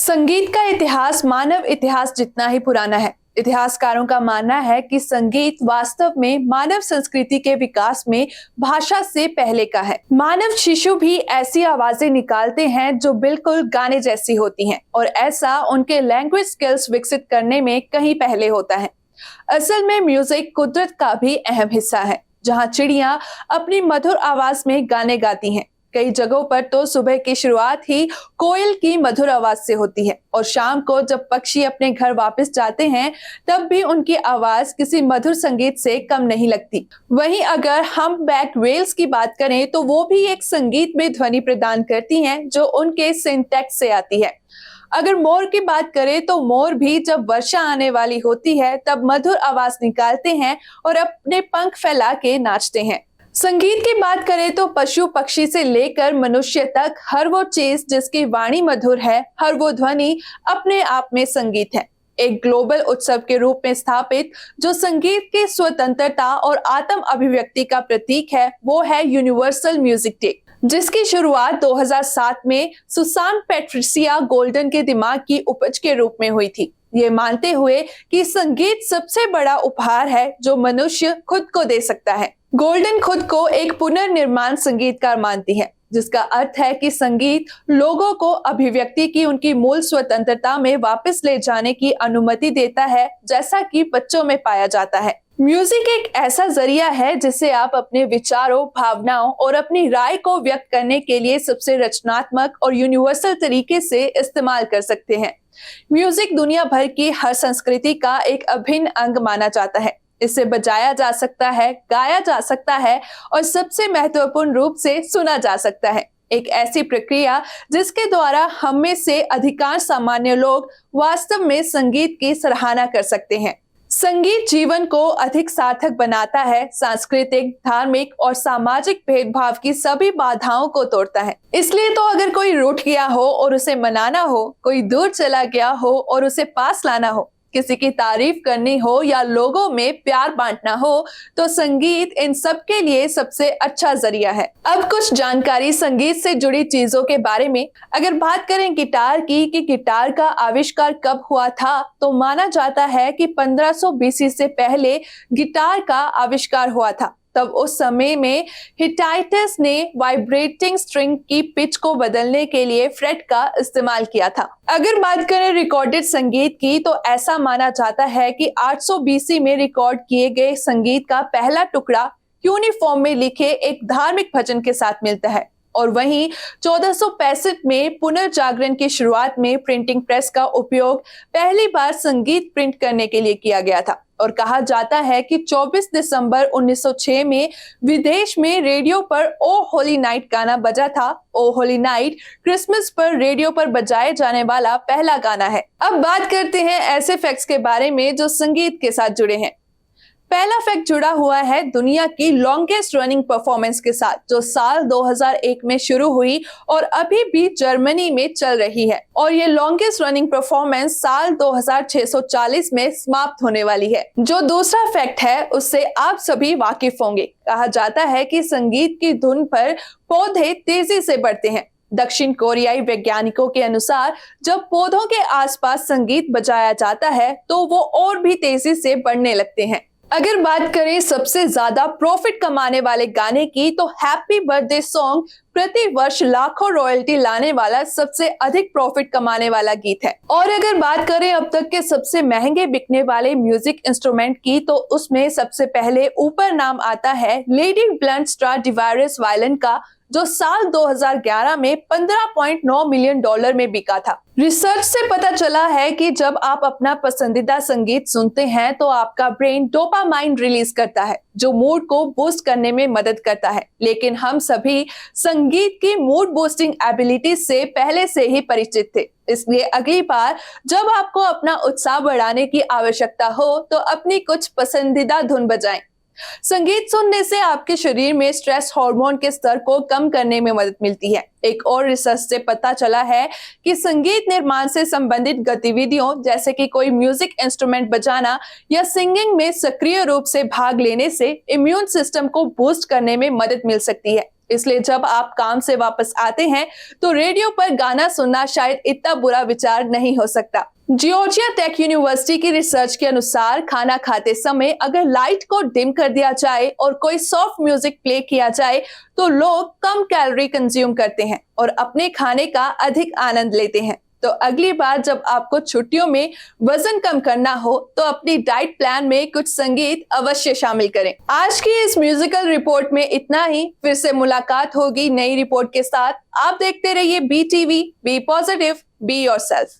संगीत का इतिहास मानव इतिहास जितना ही पुराना है। इतिहासकारों का मानना है कि संगीत वास्तव में मानव संस्कृति के विकास में भाषा से पहले का है। मानव शिशु भी ऐसी आवाजें निकालते हैं जो बिल्कुल गाने जैसी होती हैं और ऐसा उनके लैंग्वेज स्किल्स विकसित करने में कहीं पहले होता है। असल में म्यूजिक कुदरत का भी अहम हिस्सा है, जहाँ चिड़िया अपनी मधुर आवाज में गाने गाती हैं। कई जगहों पर तो सुबह की शुरुआत ही कोयल की मधुर आवाज से होती है और शाम को जब पक्षी अपने घर वापस जाते हैं तब भी उनकी आवाज किसी मधुर संगीत से कम नहीं लगती। वहीं अगर हम बैक वेल्स की बात करें तो वो भी एक संगीत में ध्वनि प्रदान करती हैं जो उनके सिंटैक्स से आती है। अगर मोर की बात करें तो मोर भी जब वर्षा आने वाली होती है तब मधुर आवाज निकालते हैं और अपने पंख फैला के नाचते हैं। संगीत की बात करें तो पशु पक्षी से लेकर मनुष्य तक हर वो चीज जिसकी वाणी मधुर है, हर वो ध्वनि अपने आप में संगीत है। एक ग्लोबल उत्सव के रूप में स्थापित जो संगीत की स्वतंत्रता और आत्म अभिव्यक्ति का प्रतीक है वो है यूनिवर्सल म्यूजिक डे, जिसकी शुरुआत 2007 में सुसान पैट्रिसिया गोल्डन के दिमाग की उपज के रूप में हुई थी, ये मानते हुए कि संगीत सबसे बड़ा उपहार है जो मनुष्य खुद को दे सकता है। गोल्डन खुद को एक पुनर्निर्माण संगीतकार मानती है, जिसका अर्थ है कि संगीत लोगों को अभिव्यक्ति की उनकी मूल स्वतंत्रता में वापस ले जाने की अनुमति देता है, जैसा कि बच्चों में पाया जाता है। म्यूजिक एक ऐसा जरिया है जिसे आप अपने विचारों, भावनाओं और अपनी राय को व्यक्त करने के लिए सबसे रचनात्मक और यूनिवर्सल तरीके से इस्तेमाल कर सकते हैं। म्यूजिक दुनिया भर की हर संस्कृति का एक अभिन्न अंग माना जाता है। इसे बजाया जा सकता है, गाया जा सकता है और सबसे महत्वपूर्ण रूप से सुना जा सकता है। एक ऐसी प्रक्रिया जिसके द्वारा हम में से अधिकांश सामान्य लोग वास्तव में संगीत की सराहना कर सकते हैं। संगीत जीवन को अधिक सार्थक बनाता है, सांस्कृतिक, धार्मिक और सामाजिक भेदभाव की सभी बाधाओं को तोड़ता है। इसलिए तो अगर कोई रूठ गया हो और उसे मनाना हो, कोई दूर चला गया हो और उसे पास लाना हो, किसी की तारीफ करनी हो या लोगों में प्यार बांटना हो, तो संगीत इन सब के लिए सबसे अच्छा जरिया है। अब कुछ जानकारी संगीत से जुड़ी चीजों के बारे में। अगर बात करें गिटार की कि गिटार का आविष्कार कब हुआ था, तो माना जाता है कि 1500 बीसी से पहले गिटार का आविष्कार हुआ था। तब उस समय में हिटाइटस ने वाइब्रेटिंग स्ट्रिंग की पिच को बदलने के लिए फ्रेट का इस्तेमाल किया था। अगर बात करें रिकॉर्डेड संगीत की तो ऐसा माना जाता है कि 800 बीसी में रिकॉर्ड किए गए संगीत का पहला टुकड़ा यूनिफॉर्म में लिखे एक धार्मिक भजन के साथ मिलता है और वहीं 1465 में पुनर्जागरण की शुरुआत में प्रिंटिंग प्रेस का उपयोग पहली बार संगीत प्रिंट करने के लिए किया गया था और कहा जाता है कि 24 दिसंबर 1906 में विदेश में रेडियो पर ओ होली नाइट गाना बजा था। ओ होली नाइट क्रिसमस पर रेडियो पर बजाए जाने वाला पहला गाना है। अब बात करते हैं ऐसे फैक्ट्स के बारे में जो संगीत के साथ जुड़े हैं। पहला फैक्ट जुड़ा हुआ है दुनिया की लॉन्गेस्ट रनिंग परफॉर्मेंस के साथ, जो साल 2001 में शुरू हुई और अभी भी जर्मनी में चल रही है और ये लॉन्गेस्ट रनिंग परफॉर्मेंस साल 2640 में समाप्त होने वाली है। जो दूसरा फैक्ट है उससे आप सभी वाकिफ होंगे। कहा जाता है कि संगीत की धुन पर पौधे तेजी से बढ़ते हैं। दक्षिण कोरियाई वैज्ञानिकों के अनुसार जब पौधों के आसपास संगीत बजाया जाता है तो वो और भी तेजी से बढ़ने लगते हैं। अगर बात करें सबसे ज्यादा प्रॉफिट कमाने वाले गाने की तो हैप्पी बर्थडे सॉन्ग प्रति वर्ष लाखों रॉयल्टी लाने वाला सबसे अधिक प्रॉफिट कमाने वाला गीत है। और अगर बात करें अब तक के सबसे महंगे बिकने वाले म्यूजिक इंस्ट्रूमेंट की तो उसमें सबसे पहले ऊपर नाम आता है लेडी ब्लंट स्ट्राडिवैरियस वायलिन का, जो साल 2011 में $15.9 मिलियन में बिका था। रिसर्च से पता चला है कि जब आप अपना पसंदीदा संगीत सुनते हैं तो आपका ब्रेन डोपामाइन रिलीज करता है, जो मूड को बूस्ट करने में मदद करता है। लेकिन हम सभी संगीत की मूड बूस्टिंग एबिलिटी से पहले से ही परिचित थे, इसलिए अगली बार जब आपको अपना उत्साह बढ़ाने की आवश्यकता हो तो अपनी कुछ पसंदीदा धुन बजाएं। संगीत सुनने से आपके शरीर में स्ट्रेस हार्मोन के स्तर को कम करने में मदद मिलती है। एक और रिसर्च से पता चला है कि संगीत निर्माण से संबंधित गतिविधियों जैसे कि कोई म्यूजिक इंस्ट्रूमेंट बजाना या सिंगिंग में सक्रिय रूप से भाग लेने से इम्यून सिस्टम को बूस्ट करने में मदद मिल सकती है। इसलिए जब आप काम से वापस आते हैं तो रेडियो पर गाना सुनना शायद इतना बुरा विचार नहीं हो सकता। जॉर्जिया टेक यूनिवर्सिटी की रिसर्च के अनुसार खाना खाते समय अगर लाइट को डिम कर दिया जाए और कोई सॉफ्ट म्यूजिक प्ले किया जाए तो लोग कम कैलोरी कंज्यूम करते हैं और अपने खाने का अधिक आनंद लेते हैं। तो अगली बार जब आपको छुट्टियों में वजन कम करना हो तो अपनी डाइट प्लान में कुछ संगीत अवश्य शामिल करें। आज की इस म्यूजिकल रिपोर्ट में इतना ही। फिर से मुलाकात होगी नई रिपोर्ट के साथ। आप देखते रहिए BTV, be positive, be yourself.